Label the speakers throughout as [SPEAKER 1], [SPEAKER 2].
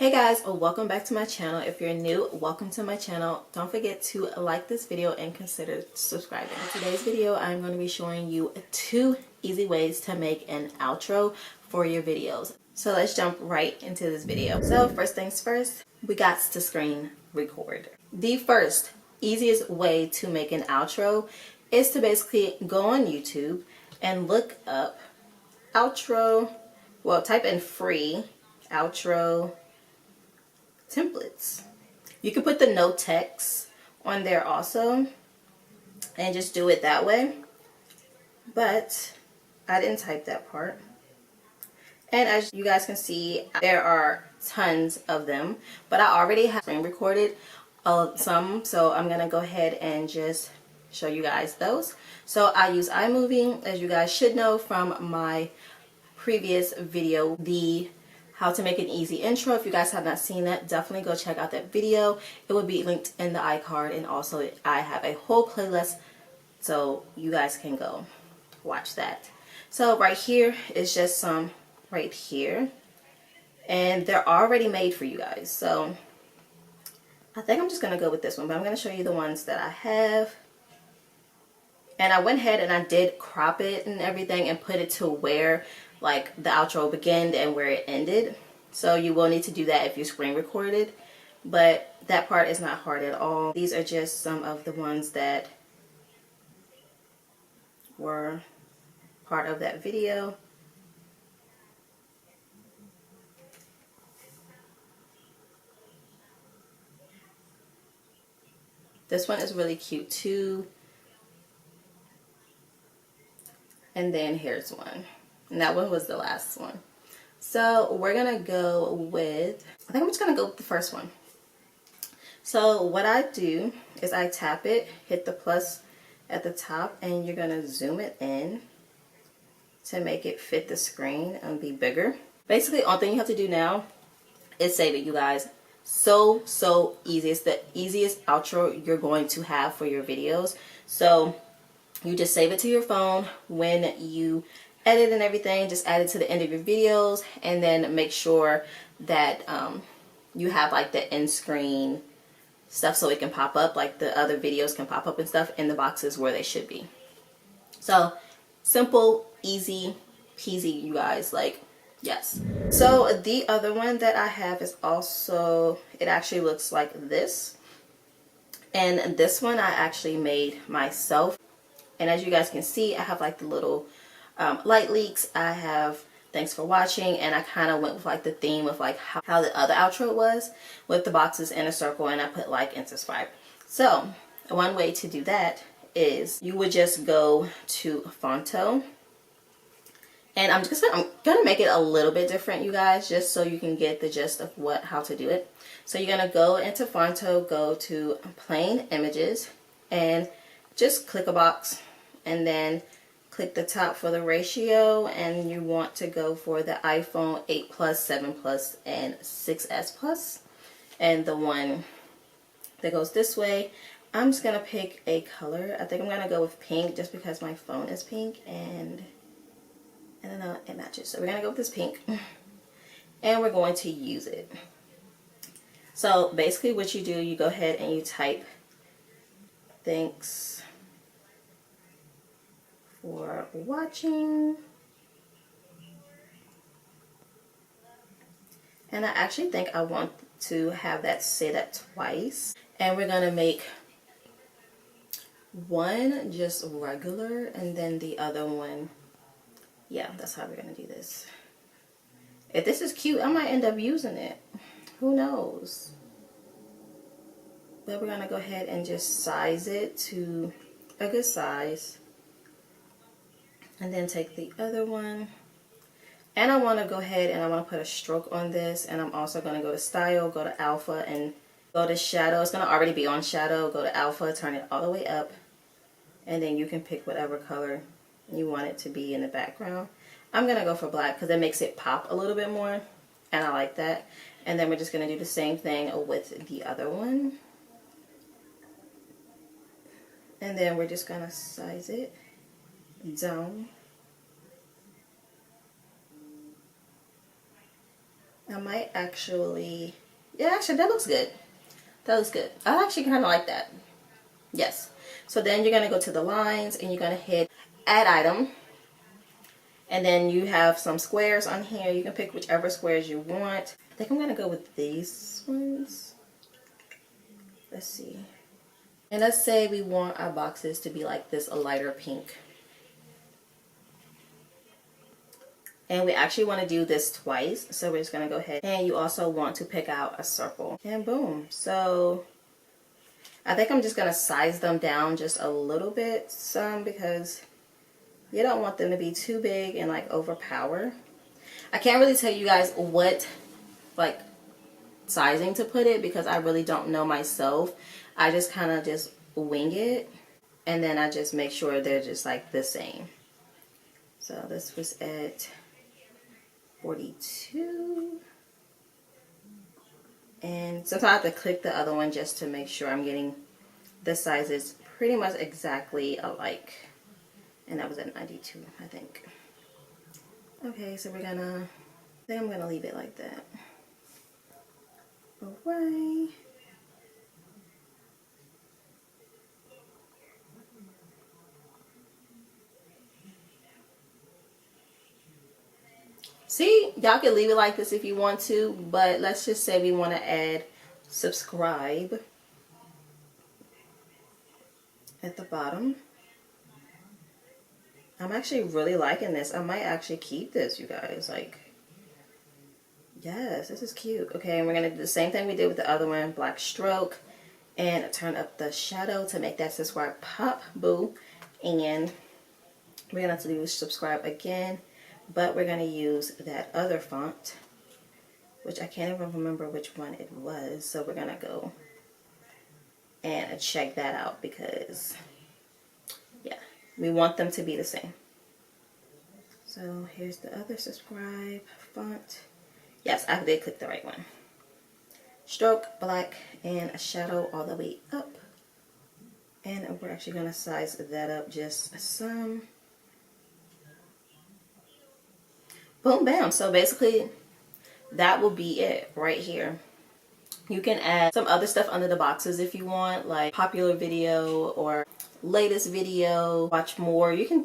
[SPEAKER 1] Hey guys, welcome back to my channel. If you're new, welcome to my channel. Don't forget to like this video and consider subscribing. In today's video, I'm going to be showing you 2 easy ways to make an outro for your videos. So let's jump right into this video. So first things first, we got to screen record. The first easiest way to make an outro is to basically go on YouTube and look up outro, well, type in free outro templates. You can put the no text on there also and just do it that way, but I didn't type that part. And as you guys can see, there are tons of them, but I already have screen recorded some, so I'm gonna go ahead and just show you guys those. So I use iMovie, as you guys should know from my previous video, the how to make an easy intro. If you guys have not seen that, definitely go check out that video. It will be linked in the iCard, and also I have a whole playlist so you guys can go watch that. So right here is just some right here, and they're already made for you guys. So I think I'm just gonna go with this one, but I'm gonna show you the ones that I have. And I went ahead and I did crop it and everything and put it to where like the outro began and where it ended. So you will need to do that if you screen recorded, but that part is not hard at all. These are just some of the ones that were part of that video. This one is really cute too. And then here's one. And that one was the last one. So we're gonna go with, I think I'm just gonna go with the first one. So what I do is I tap it, hit the plus at the top, and you're gonna zoom it in to make it fit the screen and be bigger. Basically, all thing you have to do now is save it, you guys. So easy. It's the easiest outro you're going to have for your videos. So you just save it to your phone. When you edit and everything, just add it to the end of your videos, and then make sure that you have like the end screen stuff so it can pop up, like the other videos can pop up and stuff in the boxes where they should be. So simple, easy peasy, you guys, like, yes. So the other one that I have is also, it actually looks like this, and this one I actually made myself. And as you guys can see, I have like the little light leaks. I have thanks for watching, and I kind of went with like the theme of like how the other outro was with the boxes in a circle, and I put like and subscribe. So one way to do that is you would just go to Fonto, and I'm gonna make it a little bit different, you guys, just so you can get the gist of how to do it. So you're gonna go into Fonto, go to plain images, and just click a box, and then click the top for the ratio, and you want to go for the iPhone 8 Plus, 7 Plus, and 6S Plus, and the one that goes this way. I'm just gonna pick a color. I think I'm gonna go with pink just because my phone is pink, and I don't know, it matches. So we're gonna go with this pink, and we're going to use it. So basically what you do, you go ahead and you type thanks for watching. And I actually think I want to have that say that twice. And we're gonna make one just regular, and then the other one, yeah, that's how we're gonna do this. If this is cute, I might end up using it. Who knows? But we're gonna go ahead and just size it to a good size. And then take the other one, and I want to go ahead and I want to put a stroke on this, and I'm also going to go to style, go to alpha, and go to shadow. It's going to already be on shadow. Go to alpha, turn it all the way up, and then you can pick whatever color you want it to be in the background. I'm going to go for black because it makes it pop a little bit more, and I like that. And then we're just going to do the same thing with the other one, and then we're just going to size it down. I might actually, yeah, actually that looks good. That looks good. I actually kind of like that. Yes. So then you're going to go to the lines and you're going to hit add item. And then you have some squares on here. You can pick whichever squares you want. I think I'm going to go with these ones. Let's see. And let's say we want our boxes to be like this, a lighter pink. And we actually want to do this twice. So we're just going to go ahead. And you also want to pick out a circle. And boom. So I think I'm just going to size them down just a little bit. Some because you don't want them to be too big and like overpower. I can't really tell you guys what like sizing to put it because I really don't know myself. I just kind of just wing it. And then I just make sure they're just like the same. So this was at 42. And sometimes I have to click the other one just to make sure I'm getting the sizes pretty much exactly alike. And that was at 92, I think. Okay, so we're gonna, I think I'm gonna leave it like that. Away. See, y'all can leave it like this if you want to, but let's just say we want to add subscribe at the bottom. I'm actually really liking this. I might actually keep this, you guys. Like, yes, this is cute. Okay, and we're going to do the same thing we did with the other one. Black stroke. And turn up the shadow to make that subscribe pop. Boo. And we're going to have to do subscribe again. But we're going to use that other font, which I can't even remember which one it was. So we're going to go and check that out because, yeah, we want them to be the same. So here's the other subscribe font. Yes, I did click the right one. Stroke, black, and a shadow all the way up. And we're actually going to size that up just some. Boom, bam. So basically, that will be it right here. You can add some other stuff under the boxes if you want, like popular video or latest video, watch more. You can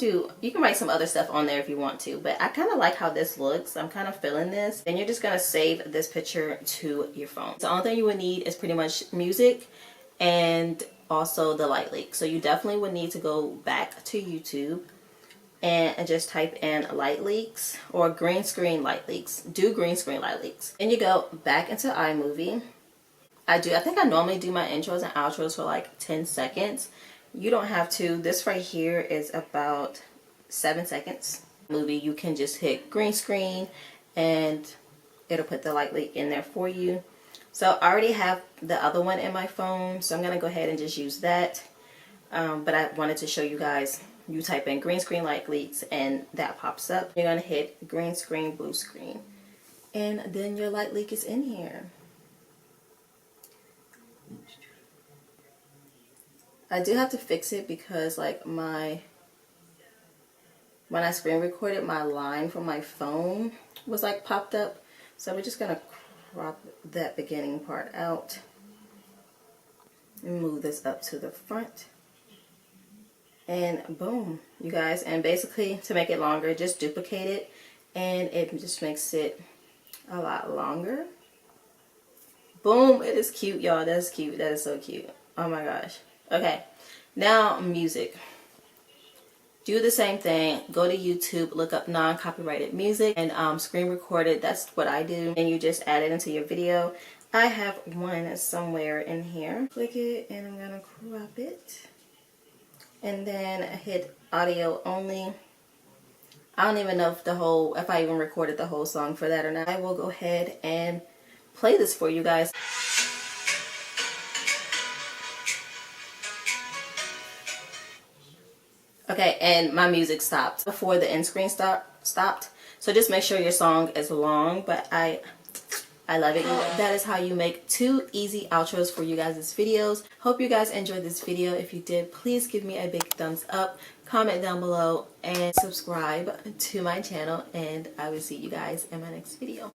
[SPEAKER 1] write some other stuff on there if you want to, but I kind of like how this looks. I'm kind of feeling this. And you're just going to save this picture to your phone. The only thing you would need is pretty much music and also the light leak. So you definitely would need to go back to YouTube and just type in light leaks or green screen light leaks. Do green screen light leaks. Then you go back into iMovie. I think I normally do my intros and outros for like 10 seconds. You don't have to. This right here is about 7 seconds. Movie, you can just hit green screen and it'll put the light leak in there for you. So I already have the other one in my phone, so I'm going to go ahead and just use that. But I wanted to show you guys. You type in green screen light leaks and that pops up. You're going to hit green screen, blue screen. And then your light leak is in here. I do have to fix it because like when I screen recorded, my line from my phone was like popped up. So we're just going to crop that beginning part out and move this up to the front. And boom, you guys. And basically, to make it longer, just duplicate it. And it just makes it a lot longer. Boom, it is cute, y'all. That's cute. That is so cute. Oh my gosh. Okay, now music. Do the same thing. Go to YouTube, look up non-copyrighted music, and screen record it. That's what I do. And you just add it into your video. I have one somewhere in here. Click it, and I'm going to crop it. And then hit audio only. I don't even know if I even recorded the whole song for that or not. I will go ahead and play this for you guys. Okay, and my music stopped before the end screen stopped. So just make sure your song is long, but I love it. That is how you make 2 easy outros for you guys' videos. Hope you guys enjoyed this video. If you did, please give me a big thumbs up, comment down below, and subscribe to my channel. And I will see you guys in my next video.